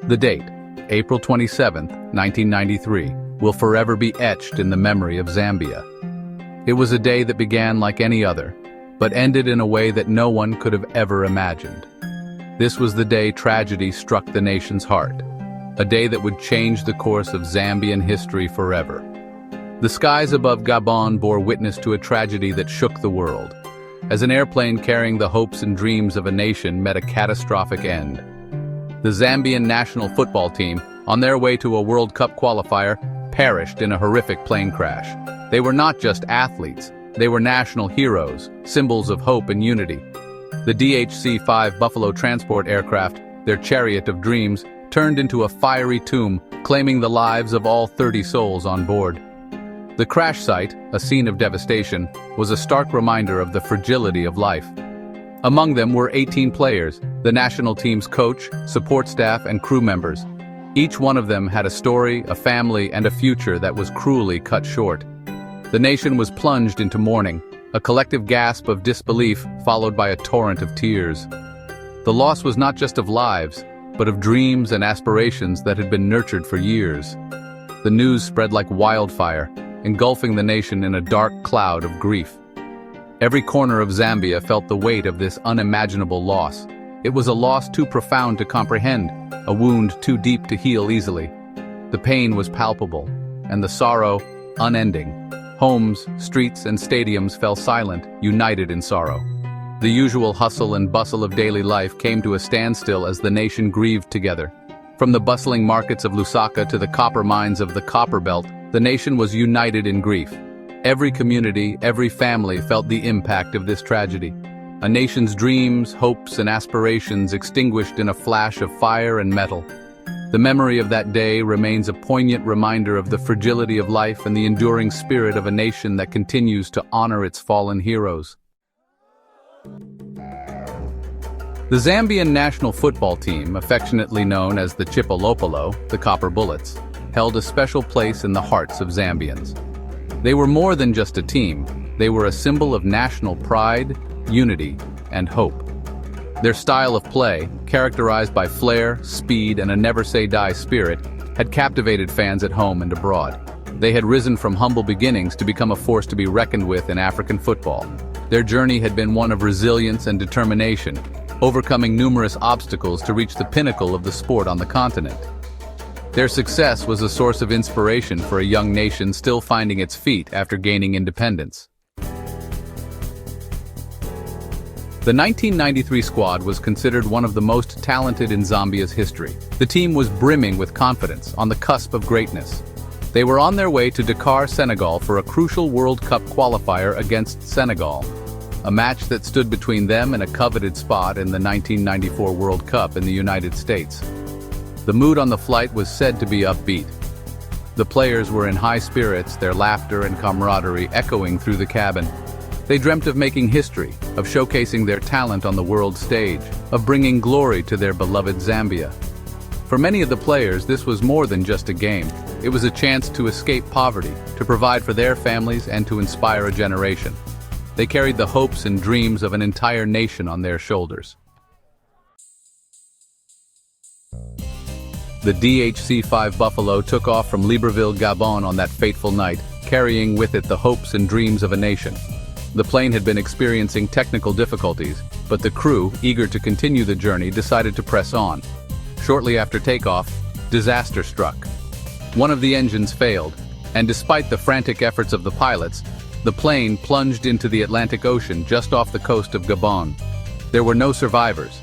The date, April 27, 1993, will forever be etched in the memory of Zambia. It was a day that began like any other, but ended in a way that no one could have ever imagined. This was the day tragedy struck the nation's heart, a day that would change the course of Zambian history forever. The skies above Gabon bore witness to a tragedy that shook the world, as an airplane carrying the hopes and dreams of a nation met a catastrophic end. The Zambian national football team, on their way to a World Cup qualifier, perished in a horrific plane crash. They were not just athletes, they were national heroes, symbols of hope and unity. The DHC-5 Buffalo transport aircraft, their chariot of dreams, turned into a fiery tomb, claiming the lives of all 30 souls on board. The crash site, a scene of devastation, was a stark reminder of the fragility of life. Among them were 18 players, the national team's coach, support staff, and crew members. Each one of them had a story, a family, and a future that was cruelly cut short. The nation was plunged into mourning, a collective gasp of disbelief followed by a torrent of tears. The loss was not just of lives, but of dreams and aspirations that had been nurtured for years. The news spread like wildfire, engulfing the nation in a dark cloud of grief. Every corner of Zambia felt the weight of this unimaginable loss. It was a loss too profound to comprehend, a wound too deep to heal easily. The pain was palpable, and the sorrow unending. Homes, streets, and stadiums fell silent, united in sorrow. The usual hustle and bustle of daily life came to a standstill as the nation grieved together. From the bustling markets of Lusaka to the copper mines of the Copper Belt, the nation was united in grief. Every community, every family felt the impact of this tragedy. A nation's dreams, hopes, and aspirations extinguished in a flash of fire and metal. The memory of that day remains a poignant reminder of the fragility of life and the enduring spirit of a nation that continues to honor its fallen heroes. The Zambian national football team, affectionately known as the Chipolopolo, the Copper Bullets, held a special place in the hearts of Zambians. They were more than just a team, they were a symbol of national pride, unity, and hope. Their style of play, characterized by flair, speed, and a never-say-die spirit, had captivated fans at home and abroad. They had risen from humble beginnings to become a force to be reckoned with in African football. Their journey had been one of resilience and determination, overcoming numerous obstacles to reach the pinnacle of the sport on the continent. Their success was a source of inspiration for a young nation still finding its feet after gaining independence. The 1993 squad was considered one of the most talented in Zambia's history. The team was brimming with confidence, on the cusp of greatness. They were on their way to Dakar, Senegal for a crucial World Cup qualifier against Senegal, a match that stood between them and a coveted spot in the 1994 World Cup in the United States. The mood on the flight was said to be upbeat. The players were in high spirits, their laughter and camaraderie echoing through the cabin. They dreamt of making history, of showcasing their talent on the world stage, of bringing glory to their beloved Zambia. For many of the players, this was more than just a game. It was a chance to escape poverty, to provide for their families, and to inspire a generation. They carried the hopes and dreams of an entire nation on their shoulders. The DHC-5 Buffalo took off from Libreville, Gabon on that fateful night, carrying with it the hopes and dreams of a nation. The plane had been experiencing technical difficulties, but the crew, eager to continue the journey, decided to press on. Shortly after takeoff, disaster struck. One of the engines failed, and despite the frantic efforts of the pilots, the plane plunged into the Atlantic Ocean just off the coast of Gabon. There were no survivors.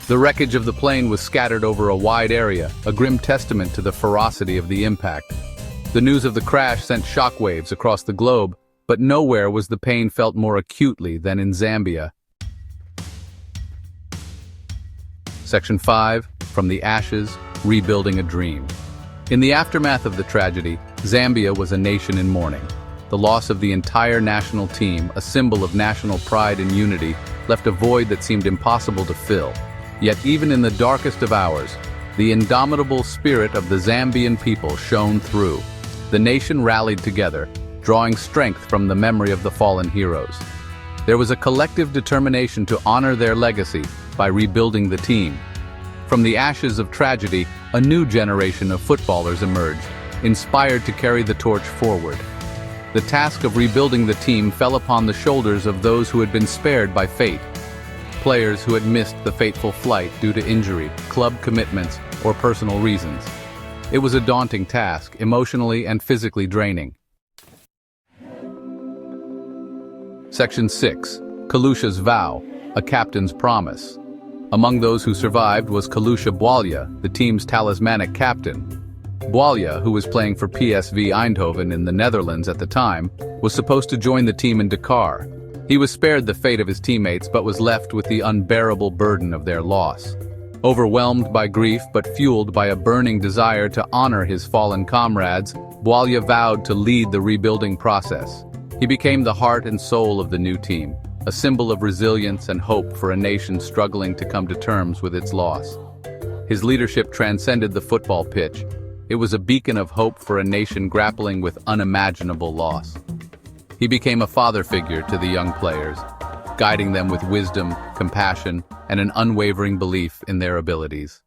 The wreckage of the plane was scattered over a wide area, a grim testament to the ferocity of the impact. The news of the crash sent shockwaves across the globe, but nowhere was the pain felt more acutely than in Zambia. Section 5, From the Ashes, Rebuilding a Dream. In the aftermath of the tragedy, Zambia was a nation in mourning. The loss of the entire national team, a symbol of national pride and unity, left a void that seemed impossible to fill. Yet even in the darkest of hours, the indomitable spirit of the Zambian people shone through. The nation rallied together, drawing strength from the memory of the fallen heroes. There was a collective determination to honor their legacy by rebuilding the team. From the ashes of tragedy, a new generation of footballers emerged, inspired to carry the torch forward. The task of rebuilding the team fell upon the shoulders of those who had been spared by fate. Players who had missed the fateful flight due to injury, club commitments, or personal reasons. It was a daunting task, emotionally and physically draining. Section 6. Kalusha's Vow, a captain's promise. Among those who survived was Kalusha Bwalya, the team's talismanic captain. Bwalya, who was playing for PSV Eindhoven in the Netherlands at the time, was supposed to join the team in Dakar. He was spared the fate of his teammates but was left with the unbearable burden of their loss. Overwhelmed by grief but fueled by a burning desire to honor his fallen comrades, Bwalya vowed to lead the rebuilding process. He became the heart and soul of the new team, a symbol of resilience and hope for a nation struggling to come to terms with its loss. His leadership transcended the football pitch. It was a beacon of hope for a nation grappling with unimaginable loss. He became a father figure to the young players, guiding them with wisdom, compassion, and an unwavering belief in their abilities.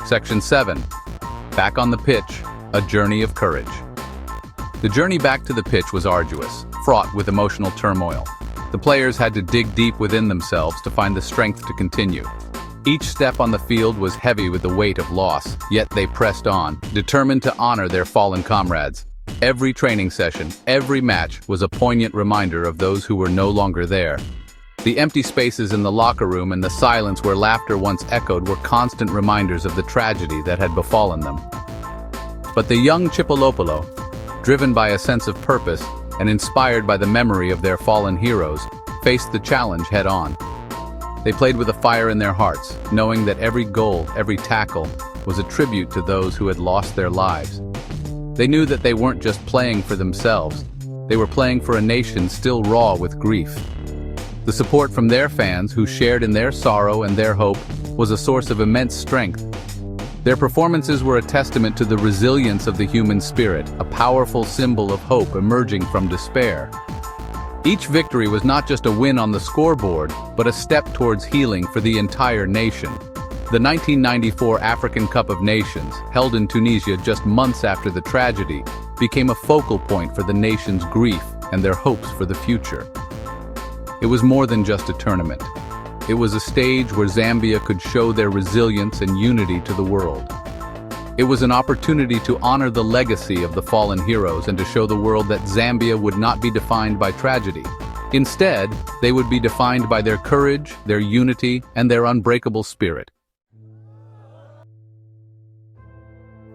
Section 7. Back on the pitch, a journey of courage. The journey back to the pitch was arduous, fraught with emotional turmoil. The players had to dig deep within themselves to find the strength to continue. Each step on the field was heavy with the weight of loss, yet they pressed on, determined to honor their fallen comrades. Every training session, every match was a poignant reminder of those who were no longer there. The empty spaces in the locker room and the silence where laughter once echoed were constant reminders of the tragedy that had befallen them. But the young Chipolopolo, driven by a sense of purpose and inspired by the memory of their fallen heroes, faced the challenge head-on. They played with a fire in their hearts, knowing that every goal, every tackle, was a tribute to those who had lost their lives. They knew that they weren't just playing for themselves, they were playing for a nation still raw with grief. The support from their fans, who shared in their sorrow and their hope, was a source of immense strength. Their performances were a testament to the resilience of the human spirit, a powerful symbol of hope emerging from despair. Each victory was not just a win on the scoreboard, but a step towards healing for the entire nation. The 1994 African Cup of Nations, held in Tunisia just months after the tragedy, became a focal point for the nation's grief and their hopes for the future. It was more than just a tournament. It was a stage where Zambia could show their resilience and unity to the world. It was an opportunity to honor the legacy of the fallen heroes and to show the world that Zambia would not be defined by tragedy. Instead, they would be defined by their courage, their unity, and their unbreakable spirit.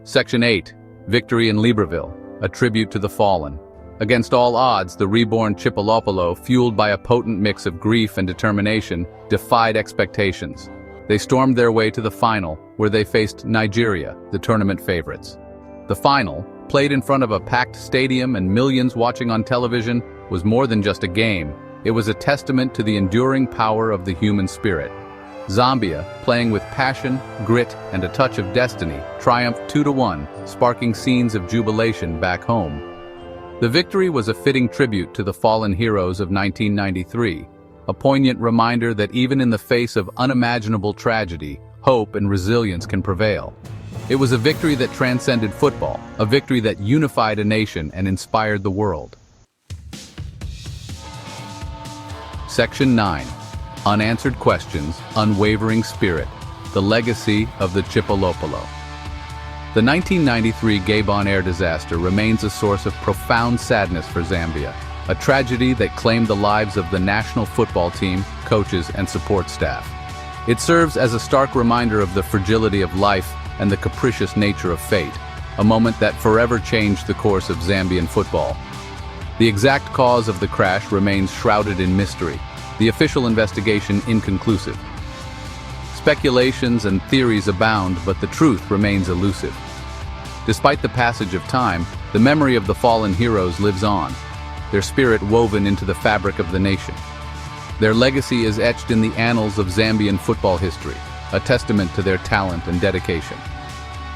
Section 8. Victory in Libreville, a tribute to the fallen. Against all odds, the reborn Chipolopolo, fueled by a potent mix of grief and determination, defied expectations. They stormed their way to the final, where they faced Nigeria, the tournament favorites. The final, played in front of a packed stadium and millions watching on television, was more than just a game. It was a testament to the enduring power of the human spirit. Zambia, playing with passion, grit, and a touch of destiny, triumphed 2-1, sparking scenes of jubilation back home. The victory was a fitting tribute to the fallen heroes of 1993, a poignant reminder that even in the face of unimaginable tragedy, hope and resilience can prevail. It was a victory that transcended football, a victory that unified a nation and inspired the world. Section 9. Unanswered questions, unwavering spirit, the legacy of the Chipolopolo. The 1993 Gabon air disaster remains a source of profound sadness for Zambia, a tragedy that claimed the lives of the national football team, coaches, and support staff. It serves as a stark reminder of the fragility of life and the capricious nature of fate, a moment that forever changed the course of Zambian football. The exact cause of the crash remains shrouded in mystery, the official investigation inconclusive. Speculations and theories abound, but the truth remains elusive. Despite the passage of time, the memory of the fallen heroes lives on, their spirit woven into the fabric of the nation. Their legacy is etched in the annals of Zambian football history, a testament to their talent and dedication.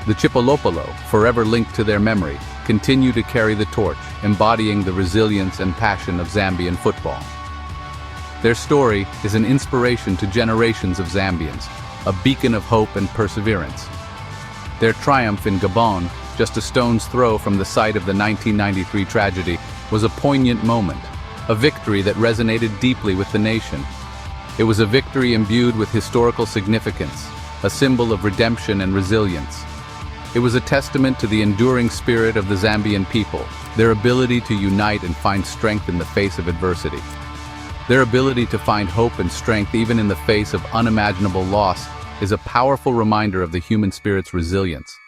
The Chipolopolo, forever linked to their memory, continue to carry the torch, embodying the resilience and passion of Zambian football. Their story is an inspiration to generations of Zambians, a beacon of hope and perseverance. Their triumph in Gabon, just a stone's throw from the site of the 1993 tragedy, was a poignant moment, a victory that resonated deeply with the nation. It was a victory imbued with historical significance, a symbol of redemption and resilience. It was a testament to the enduring spirit of the Zambian people, their ability to unite and find strength in the face of adversity. Their ability to find hope and strength even in the face of unimaginable loss is a powerful reminder of the human spirit's resilience.